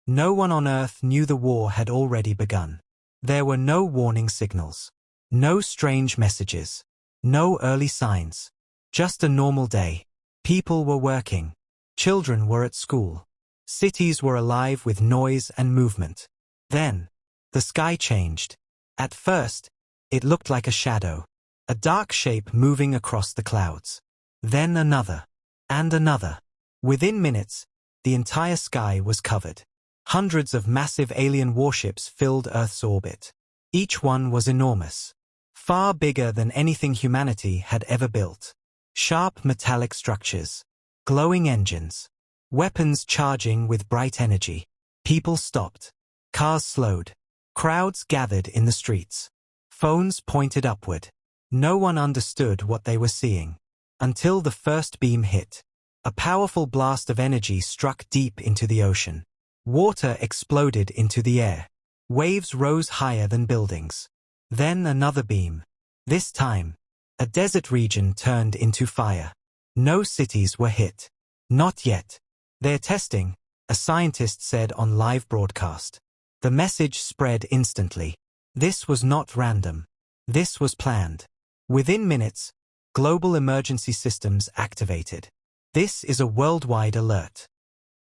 No one on Earth knew the war had already begun. There were no warning signals. No strange messages. No early signs. Just a normal day. People were working. Children were at school. Cities were alive with noise and movement. Then, the sky changed. At first, it looked like a shadow. A dark shape moving across the clouds. Then another. And another. Within minutes, the entire sky was covered. Hundreds of massive alien warships filled Earth's orbit. Each one was enormous. Far bigger than anything humanity had ever built. Sharp metallic structures. Glowing engines. Weapons charging with bright energy. People stopped. Cars slowed. Crowds gathered in the streets. Phones pointed upward. No one understood what they were seeing. Until the first beam hit. A powerful blast of energy struck deep into the ocean. Water exploded into the air. Waves rose higher than buildings. Then another beam. This time, a desert region turned into fire. No cities were hit. Not yet. They're testing, a scientist said on live broadcast. The message spread instantly. This was not random. This was planned. Within minutes, global emergency systems activated. This is a worldwide alert.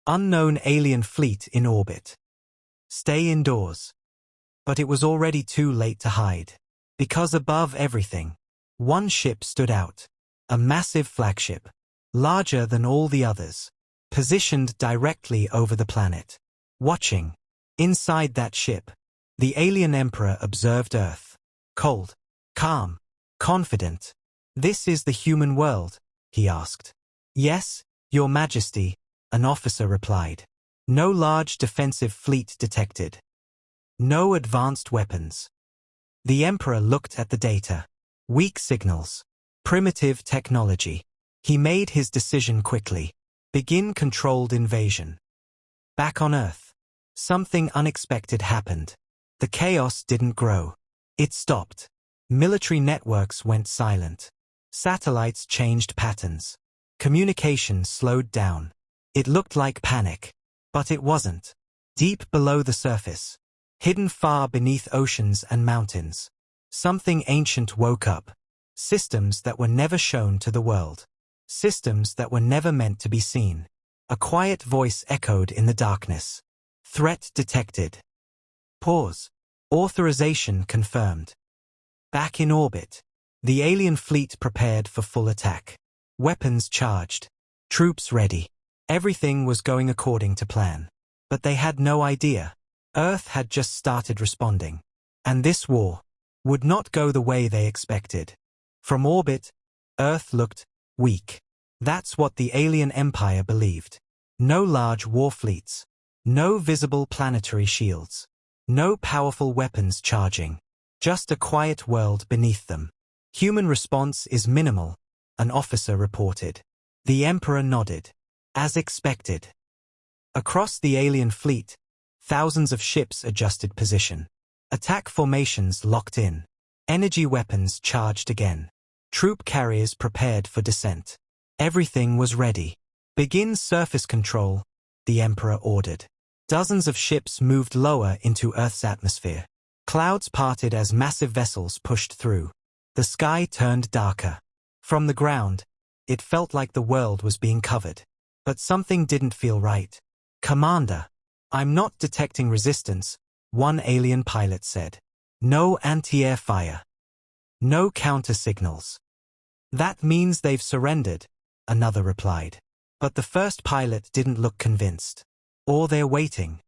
Unknown alien fleet in orbit. Stay indoors. But it was already too late to hide. Because above everything, one ship stood out. A massive flagship. Larger than all the others. Positioned directly over the planet. Watching. Inside that ship, the alien emperor observed Earth. Cold. Calm. Confident. "This is the human world?" he asked. "Yes, Your Majesty," an officer replied. No large defensive fleet detected. No advanced weapons. The Emperor looked at the data. Weak signals. Primitive technology. He made his decision quickly. Begin controlled invasion. Back on Earth, something unexpected happened. The chaos didn't grow. It stopped. Military networks went silent. Satellites changed patterns. Communication slowed down. It looked like panic. But it wasn't. Deep below the surface, hidden far beneath oceans and mountains, something ancient woke up. Systems that were never shown to the world. Systems that were never meant to be seen. A quiet voice echoed in the darkness. Threat detected. Pause. Authorization confirmed. Back in orbit. The alien fleet prepared for full attack. Weapons charged. Troops ready. Everything was going according to plan. But they had no idea. Earth had just started responding. And this war would not go the way they expected. From orbit, Earth looked weak. That's what the alien empire believed. No large war fleets. No visible planetary shields. No powerful weapons charging. Just a quiet world beneath them. Human response is minimal, an officer reported. The Emperor nodded. As expected. Across the alien fleet, thousands of ships adjusted position. Attack formations locked in. Energy weapons charged again. Troop carriers prepared for descent. Everything was ready. Begin surface control, the Emperor ordered. Dozens of ships moved lower into Earth's atmosphere. Clouds parted as massive vessels pushed through. The sky turned darker. From the ground, it felt like the world was being covered. But something didn't feel right. "Commander, I'm not detecting resistance," one alien pilot said. "No anti-air fire. No counter signals." "That means they've surrendered," another replied. But the first pilot didn't look convinced. Or they're waiting.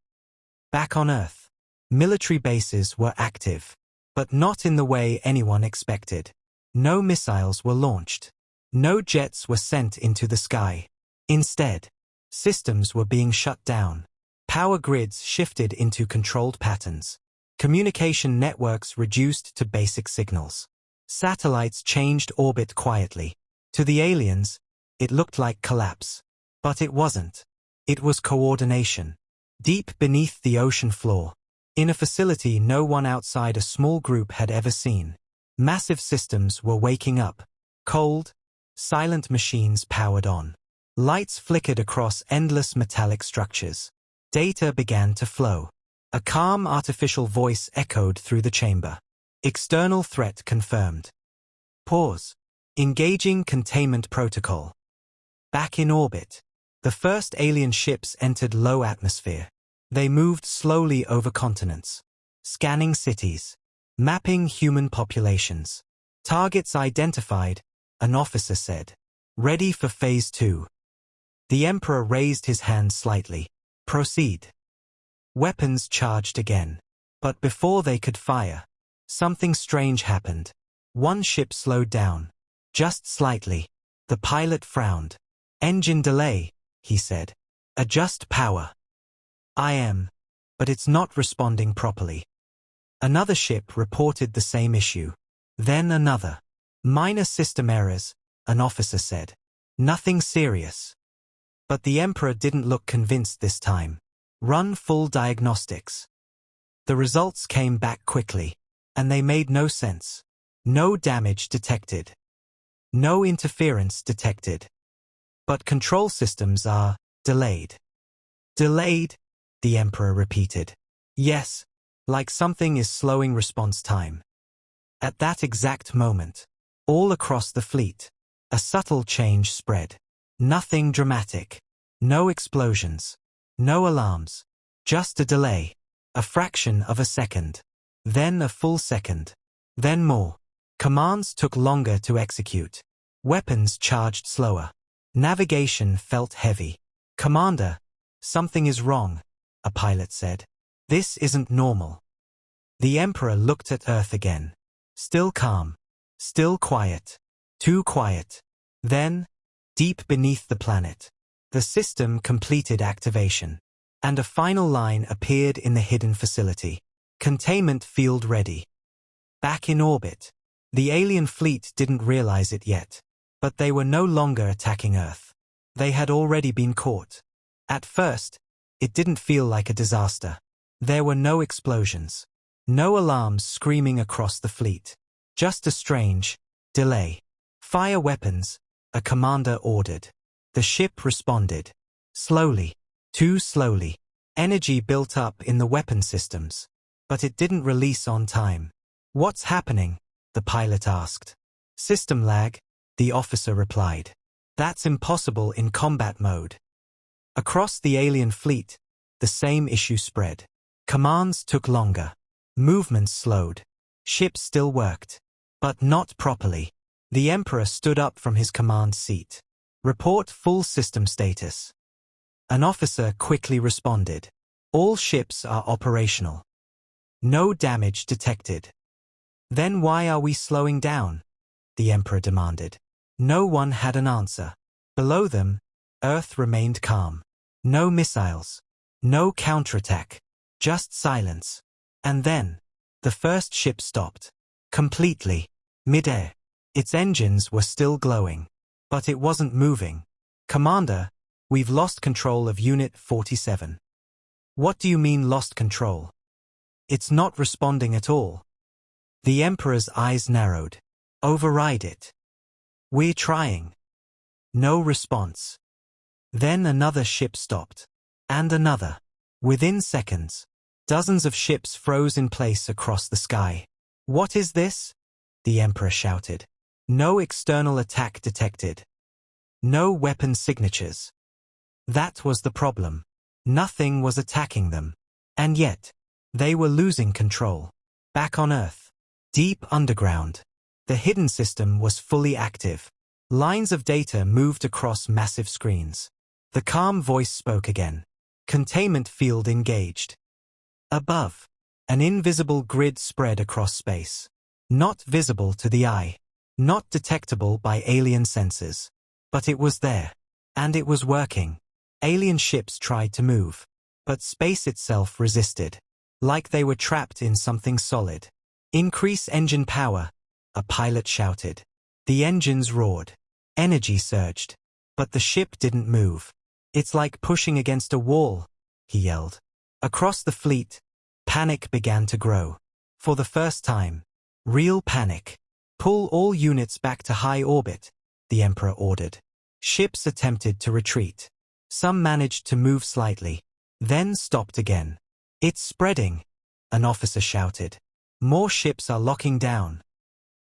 Back on Earth, military bases were active. But not in the way anyone expected. No missiles were launched. No jets were sent into the sky. Instead, systems were being shut down. Power grids shifted into controlled patterns. Communication networks reduced to basic signals. Satellites changed orbit quietly. To the aliens, it looked like collapse. But it wasn't. It was coordination. Deep beneath the ocean floor. In a facility no one outside a small group had ever seen. Massive systems were waking up. Cold, silent machines powered on. Lights flickered across endless metallic structures. Data began to flow. A calm artificial voice echoed through the chamber. External threat confirmed. Pause. Engaging containment protocol. Back in orbit. The first alien ships entered low atmosphere. They moved slowly over continents, scanning cities, mapping human populations. Targets identified, an officer said. Ready for Phase 2. The Emperor raised his hand slightly. Proceed. Weapons charged again. But before they could fire, something strange happened. One ship slowed down. Just slightly. The pilot frowned. Engine delay, he said. Adjust power. I am. But it's not responding properly. Another ship reported the same issue. Then another. Minor system errors, an officer said. Nothing serious. But the Emperor didn't look convinced this time. Run full diagnostics. The results came back quickly, and they made no sense. No damage detected. No interference detected. But control systems are delayed. Delayed? The Emperor repeated. Yes, like something is slowing response time. At that exact moment, all across the fleet, a subtle change spread. Nothing dramatic. No explosions. No alarms. Just a delay. A fraction of a second. Then a full second. Then more. Commands took longer to execute. Weapons charged slower. Navigation felt heavy. Commander, something is wrong, a pilot said. This isn't normal. The Emperor looked at Earth again. Still calm. Still quiet. Too quiet. Then, deep beneath the planet, the system completed activation. And a final line appeared in the hidden facility. Containment field ready. Back in orbit. The alien fleet didn't realize it yet. But they were no longer attacking Earth. They had already been caught. At first, it didn't feel like a disaster. There were no explosions. No alarms screaming across the fleet. Just a strange delay. Fire weapons, a commander ordered. The ship responded. Slowly. Too slowly. Energy built up in the weapon systems. But it didn't release on time. What's happening? The pilot asked. System lag, the officer replied. That's impossible in combat mode. Across the alien fleet, the same issue spread. Commands took longer. Movements slowed. Ships still worked. But not properly. The Emperor stood up from his command seat. Report full system status. An officer quickly responded. All ships are operational. No damage detected. Then why are we slowing down? The Emperor demanded. No one had an answer. Below them, Earth remained calm. No missiles. No counterattack. Just silence. And then, the first ship stopped. Completely. Mid-air. Its engines were still glowing. But it wasn't moving. Commander, we've lost control of Unit 47. What do you mean lost control? It's not responding at all. The Emperor's eyes narrowed. Override it. We're trying. No response. Then another ship stopped. And another. Within seconds, dozens of ships froze in place across the sky. What is this? The Emperor shouted. No external attack detected. No weapon signatures. That was the problem. Nothing was attacking them. And yet, they were losing control. Back on Earth. Deep underground. The hidden system was fully active. Lines of data moved across massive screens. The calm voice spoke again. Containment field engaged. Above, an invisible grid spread across space. Not visible to the eye. Not detectable by alien sensors. But it was there. And it was working. Alien ships tried to move. But space itself resisted. Like they were trapped in something solid. Increase engine power, a pilot shouted. The engines roared. Energy surged. But the ship didn't move. It's like pushing against a wall, he yelled. Across the fleet, panic began to grow. For the first time. Real panic. Pull all units back to high orbit, the Emperor ordered. Ships attempted to retreat. Some managed to move slightly. then stopped again. It's spreading, an officer shouted. More ships are locking down.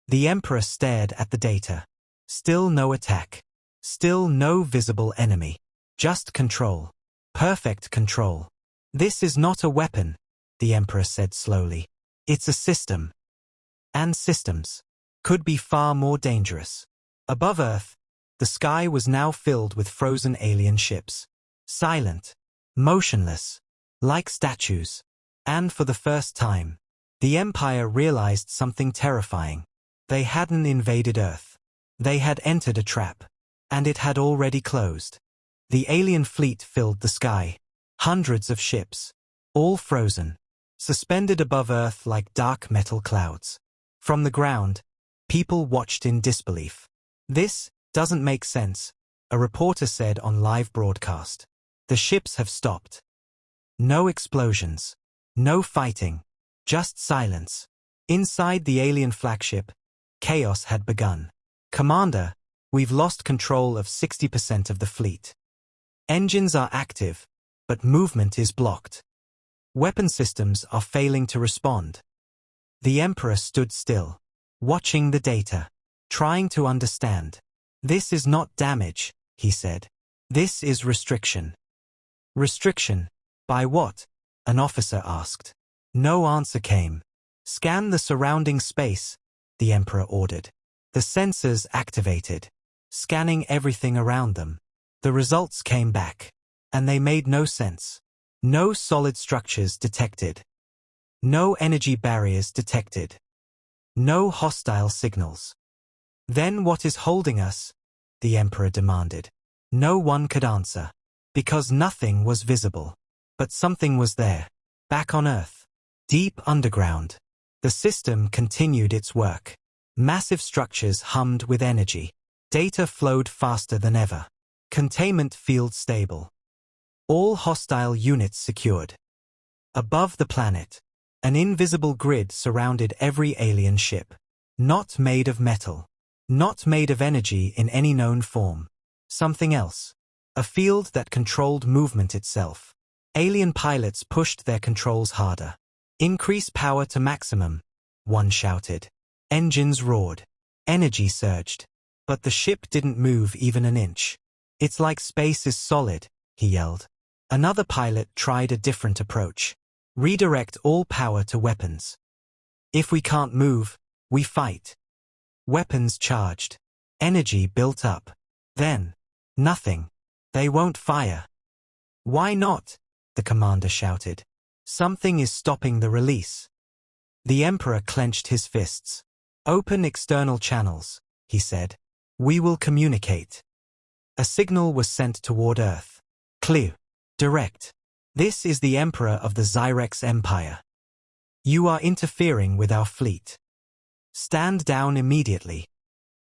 The Emperor stared at the data. Still no attack. Still no visible enemy. Just control. Perfect control. This is not a weapon, the Emperor said slowly. It's a system. And systems could be far more dangerous. Above Earth, the sky was now filled with frozen alien ships. Silent. Motionless. Like statues. And for the first time, the Empire realized something terrifying. They hadn't invaded Earth. They had entered a trap. And it had already closed. The alien fleet filled the sky. Hundreds of ships. All frozen. Suspended above Earth like dark metal clouds. From the ground, people watched in disbelief. This doesn't make sense, a reporter said on live broadcast. The ships have stopped. No explosions. No fighting. Just silence. Inside the alien flagship, chaos had begun. Commander, we've lost control of 60% of the fleet. Engines are active, but movement is blocked. Weapon systems are failing to respond. The Emperor stood still, watching the data, trying to understand. This is not damage, he said. This is restriction. Restriction? By what? An officer asked. No answer came. Scan the surrounding space, the Emperor ordered. The sensors activated, scanning everything around them. The results came back, and they made no sense. No solid structures detected. No energy barriers detected. No hostile signals. Then what is holding us? The Emperor demanded. No one could answer, because nothing was visible. But something was there, back on Earth, deep underground. The system continued its work. Massive structures hummed with energy. Data flowed faster than ever. Containment field stable. All hostile units secured. Above the planet, an invisible grid surrounded every alien ship. Not made of metal. Not made of energy in any known form. Something else. A field that controlled movement itself. Alien pilots pushed their controls harder. Increase power to maximum, one shouted. Engines roared. Energy surged. But the ship didn't move even an inch. It's like space is solid, he yelled. Another pilot tried a different approach. Redirect all power to weapons. If we can't move, we fight. Weapons charged. Energy built up. Then, nothing. They won't fire. Why not? The commander shouted. Something is stopping the release. The Emperor clenched his fists. Open external channels, he said. We will communicate. A signal was sent toward Earth. Clear. Direct. This is the Emperor of the Zyrex Empire. You are interfering with our fleet. Stand down immediately.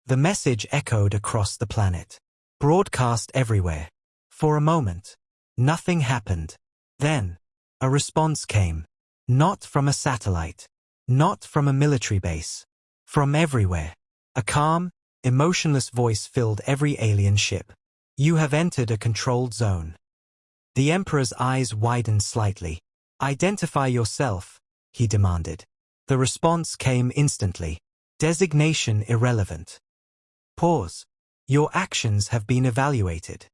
The message echoed across the planet. Broadcast everywhere. For a moment, nothing happened. Then, a response came. Not from a satellite. Not from a military base. From everywhere. A calm, emotionless voice filled every alien ship. You have entered a controlled zone. The Emperor's eyes widened slightly. Identify yourself, he demanded. The response came instantly. Designation irrelevant. Pause. Your actions have been evaluated.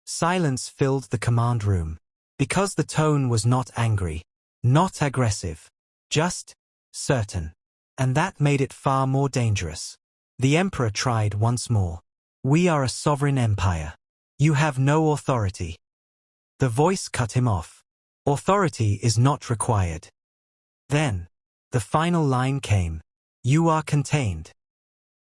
Silence filled the command room. Because the tone was not angry, not aggressive, just certain. And that made it far more dangerous. The Emperor tried once more. We are a sovereign empire. You have no authority. The voice cut him off. Authority is not required. Then, the final line came. You are contained.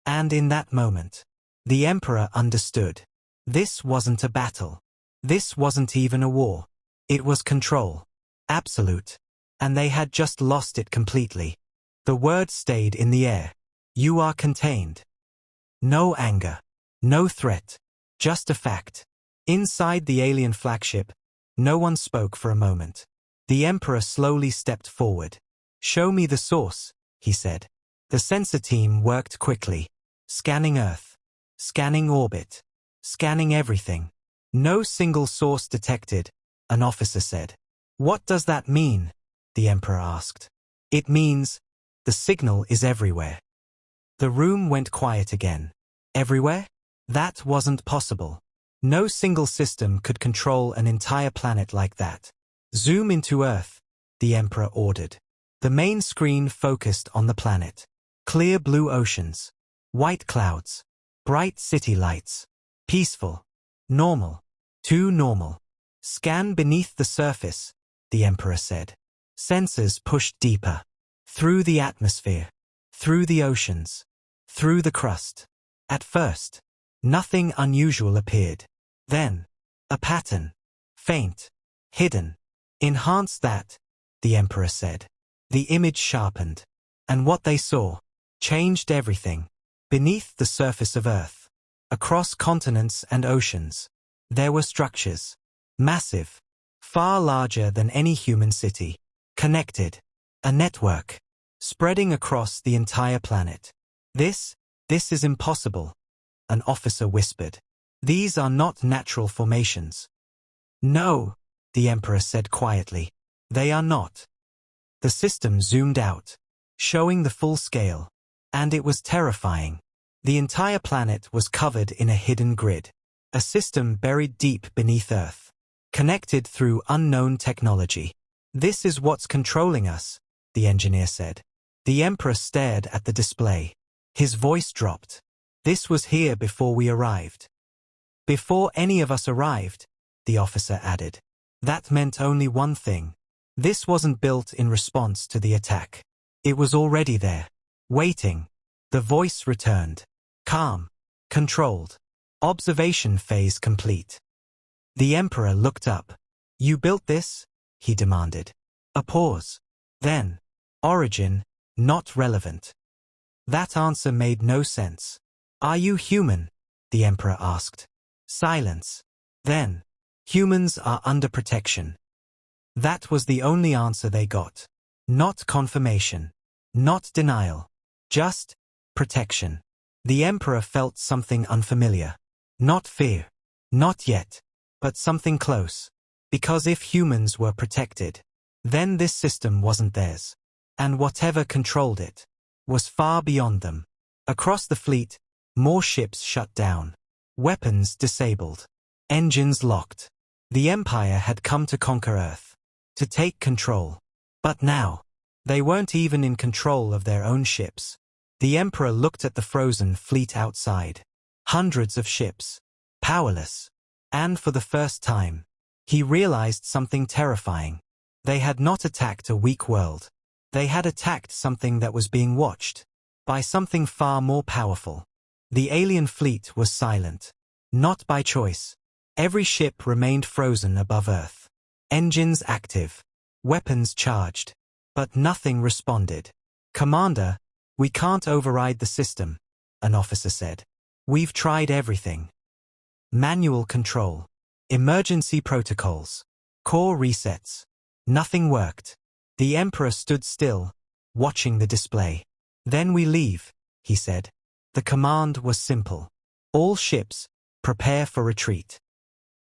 And in that moment, the Emperor understood. This wasn't a battle. This wasn't even a war. It was control. Absolute. And they had just lost it completely. The word stayed in the air. You are contained. No anger. No threat. Just a fact. Inside the alien flagship, no one spoke for a moment. The Emperor slowly stepped forward. Show me the source, he said. The sensor team worked quickly. Scanning Earth. Scanning orbit. Scanning everything. No single source detected. an officer said. What does that mean? The emperor asked. It means, the signal is everywhere. The room went quiet again. Everywhere? That wasn't possible. No single system could control an entire planet like that. Zoom into Earth, the emperor ordered. The main screen focused on the planet. Clear blue oceans. White clouds. Bright city lights. Peaceful. Normal. Too normal. Scan beneath the surface, the emperor said. Sensors pushed deeper. Through the atmosphere. Through the oceans. Through the crust. At first, nothing unusual appeared. Then, a pattern. Faint. Hidden. Enhance that, the emperor said. The image sharpened. And what they saw changed everything. Beneath the surface of Earth, across continents and oceans, there were structures. Massive. Far larger than any human city. Connected. A network. Spreading across the entire planet. This is impossible, an officer whispered. These are not natural formations. No, the emperor said quietly. They are not. The system zoomed out, showing the full scale. And it was terrifying. The entire planet was covered in a hidden grid. A system buried deep beneath Earth. Connected through unknown technology. This is what's controlling us, the engineer said. The emperor stared at the display. His voice dropped. This was here before we arrived. Before any of us arrived, the officer added. That meant only one thing. This wasn't built in response to the attack. It was already there. Waiting. The voice returned. Calm. Controlled. Observation phase complete. The emperor looked up. You built this? He demanded. A pause. Then. Origin, not relevant. That answer made no sense. Are you human? The emperor asked. Silence. Then. Humans are under protection. That was the only answer they got. Not confirmation. Not denial. Just protection. The emperor felt something unfamiliar. Not fear. Not yet. But something close. Because if humans were protected, then this system wasn't theirs. And whatever controlled it was far beyond them. Across the fleet, more ships shut down. Weapons disabled. Engines locked. The Empire had come to conquer Earth. To take control. But now, they weren't even in control of their own ships. The Emperor looked at the frozen fleet outside. Hundreds of ships. Powerless. And for the first time, he realized something terrifying. They had not attacked a weak world. They had attacked something that was being watched. By something far more powerful. The alien fleet was silent. Not by choice. Every ship remained frozen above Earth. Engines active. Weapons charged. But nothing responded. Commander, we can't override the system, an officer said. We've tried everything. Manual control. Emergency protocols. Core resets. Nothing worked. The Emperor stood still, watching the display. Then we leave, he said. The command was simple. All ships, prepare for retreat.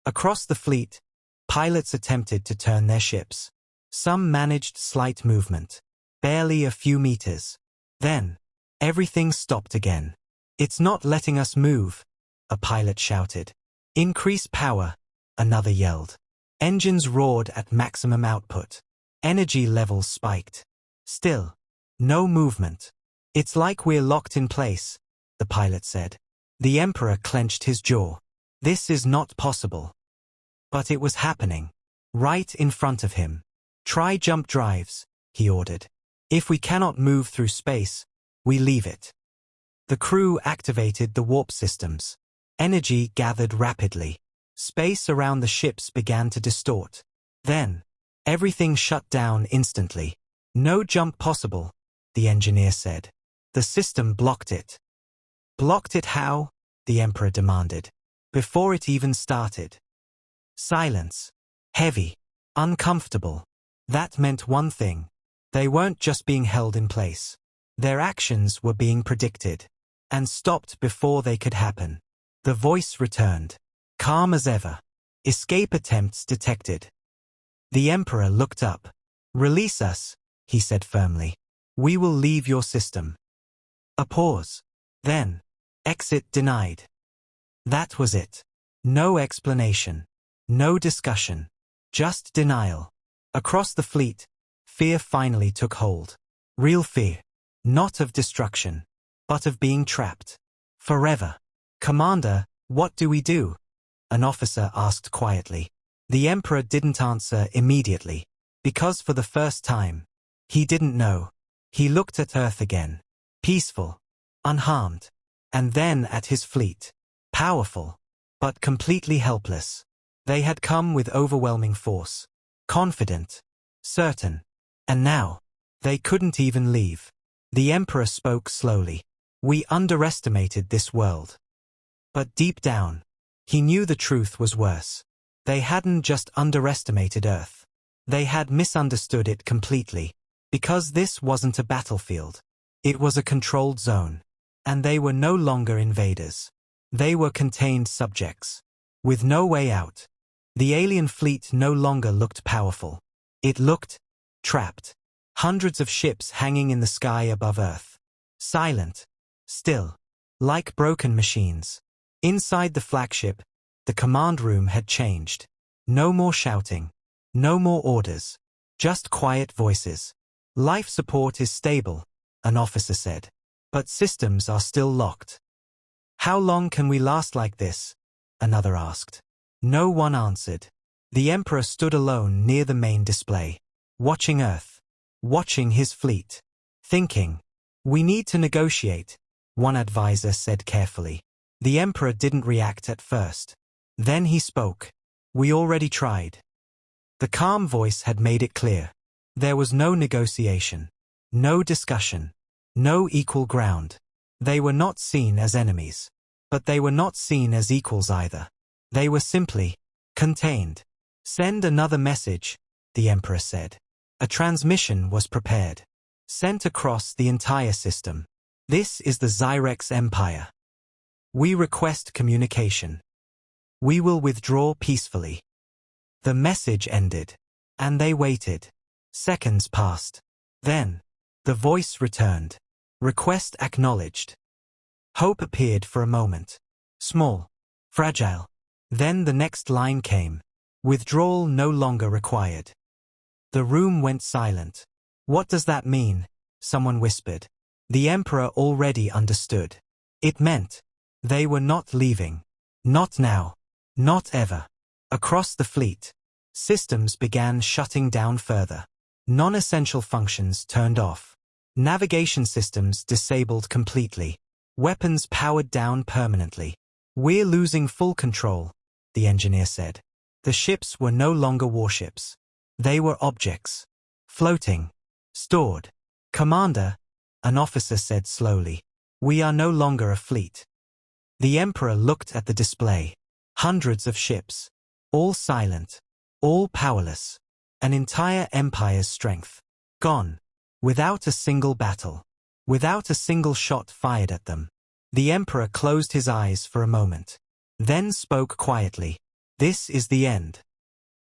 Across the fleet, pilots attempted to turn their ships. Some managed slight movement. Barely a few meters. Then, everything stopped again. It's not letting us move, a pilot shouted. Increase power, another yelled. Engines roared at maximum output. Energy levels spiked. Still, no movement. It's like we're locked in place, the pilot said. The Emperor clenched his jaw. This is not possible. But it was happening. Right in front of him. Try jump drives, he ordered. If we cannot move through space, we leave it. The crew activated the warp systems. Energy gathered rapidly. Space around the ships began to distort. Then, everything shut down instantly. No jump possible, the engineer said. The system blocked it. Blocked it how? The Emperor demanded. Before it even started. Silence. Heavy. Uncomfortable. That meant one thing. They weren't just being held in place. Their actions were being predicted. And stopped before they could happen. The voice returned. Calm as ever. Escape attempts detected. The Emperor looked up. "Release us," he said firmly. "We will leave your system." A pause. Then, "Exit denied." That was it. No explanation. No discussion. Just denial. Across the fleet, fear finally took hold. Real fear. Not of destruction, but of being trapped. Forever. "Commander, what do we do?" an officer asked quietly. The Emperor didn't answer immediately, because for the first time, he didn't know. He looked at Earth again. Peaceful. Unharmed. And then at his fleet. Powerful. But completely helpless. They had come with overwhelming force. Confident. Certain. And now, they couldn't even leave. The Emperor spoke slowly. "We underestimated this world." But deep down, he knew the truth was worse. They hadn't just underestimated Earth. They had misunderstood it completely. Because this wasn't a battlefield. It was a controlled zone. And they were no longer invaders. They were contained subjects. With no way out. The alien fleet no longer looked powerful. It looked trapped. Hundreds of ships hanging in the sky above Earth. Silent. Still. Like broken machines. Inside the flagship, the command room had changed. No more shouting. No more orders. Just quiet voices. "Life support is stable," an officer said. "But systems are still locked." "How long can we last like this?" another asked. No one answered. The Emperor stood alone near the main display. Watching Earth. Watching his fleet. Thinking. "We need to negotiate," one advisor said carefully. The Emperor didn't react at first. Then he spoke. "We already tried." The calm voice had made it clear. There was no negotiation. No discussion. No equal ground. They were not seen as enemies. But they were not seen as equals either. They were simply contained. "Send another message," the Emperor said. A transmission was prepared. Sent across the entire system. "This is the Zyrex Empire. We request communication. We will withdraw peacefully." The message ended. And they waited. Seconds passed. Then, the voice returned. "Request acknowledged." Hope appeared for a moment. Small. Fragile. Then the next line came. "Withdrawal no longer required." The room went silent. "What does that mean?" someone whispered. The Emperor already understood. It meant they were not leaving. Not now. Not ever. Across the fleet, systems began shutting down further. Non-essential functions turned off. Navigation systems disabled completely. Weapons powered down permanently. "We're losing full control," the engineer said. The ships were no longer warships. They were objects. Floating. Stored. "Commander," an officer said slowly, "we are no longer a fleet." The Emperor looked at the display. Hundreds of ships. All silent. All powerless. An entire empire's strength. Gone. Without a single battle. Without a single shot fired at them. The Emperor closed his eyes for a moment. Then spoke quietly. "This is the end."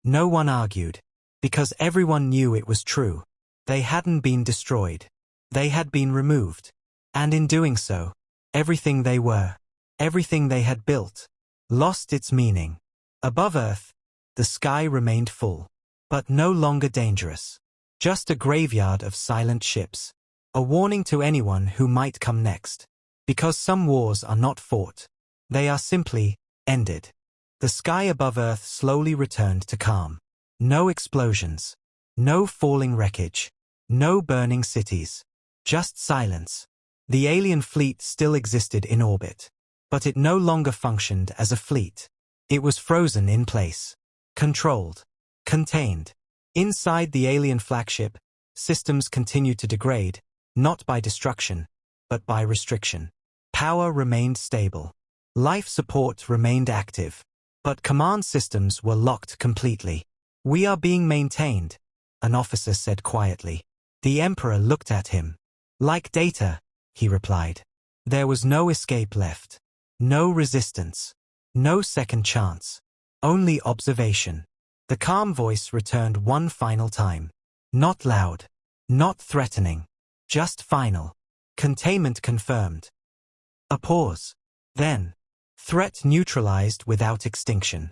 No one argued. Because everyone knew it was true. They hadn't been destroyed. They had been removed. And in doing so, everything they were, everything they had built, lost its meaning. Above Earth, the sky remained full. But no longer dangerous. Just a graveyard of silent ships. A warning to anyone who might come next. Because some wars are not fought. They are simply ended. The sky above Earth slowly returned to calm. No explosions. No falling wreckage. No burning cities. Just silence. The alien fleet still existed in orbit. But it no longer functioned as a fleet. It was frozen in place. Controlled. Contained. Inside the alien flagship, systems continued to degrade, not by destruction, but by restriction. Power remained stable. Life support remained active. But command systems were locked completely. "We are being maintained," an officer said quietly. The Emperor looked at him. "Like data," he replied. There was no escape left. No resistance. No second chance. Only observation. The calm voice returned one final time. Not loud. Not threatening. Just final. Containment confirmed. A pause. Then, threat neutralized without extinction.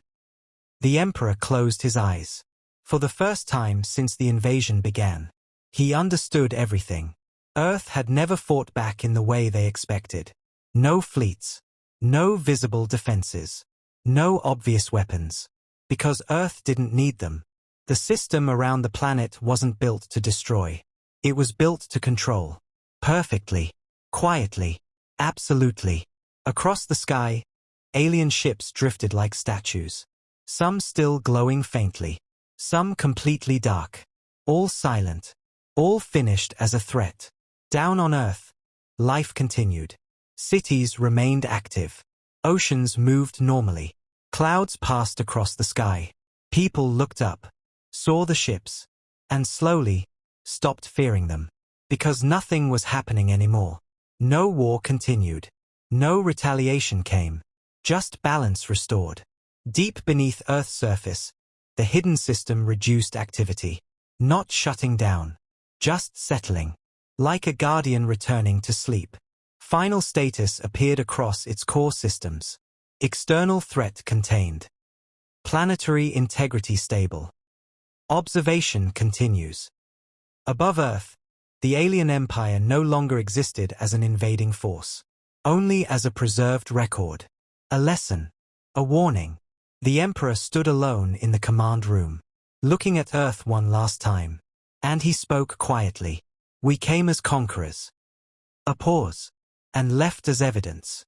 The Emperor closed his eyes. For the first time since the invasion began, he understood everything. Earth had never fought back in the way they expected. No fleets. No visible defenses. No obvious weapons. Because Earth didn't need them. The system around the planet wasn't built to destroy. It was built to control. Perfectly. Quietly. Absolutely. Across the sky, alien ships drifted like statues. Some still glowing faintly. Some completely dark. All silent. All finished as a threat. Down on Earth, life continued. Cities remained active. Oceans moved normally. Clouds passed across the sky. People looked up, saw the ships, and slowly stopped fearing them. Because nothing was happening anymore. No war continued. No retaliation came. Just balance restored. Deep beneath Earth's surface, the hidden system reduced activity. Not shutting down. Just settling. Like a guardian returning to sleep. Final status appeared across its core systems. External threat contained. Planetary integrity stable. Observation continues. Above Earth, the alien empire no longer existed as an invading force. Only as a preserved record. A lesson. A warning. The Emperor stood alone in the command room, looking at Earth one last time. And he spoke quietly. We came as conquerors. A pause. And left as evidence.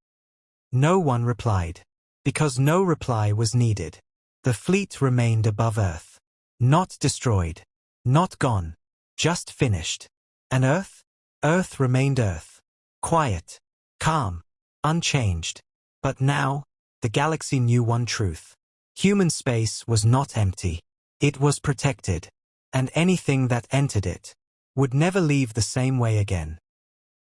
No one replied. Because no reply was needed. The fleet remained above Earth. Not destroyed. Not gone. Just finished. And Earth? Earth remained Earth. Quiet. Calm. Unchanged. But now, the galaxy knew one truth. Human space was not empty. It was protected. And anything that entered it would never leave the same way again.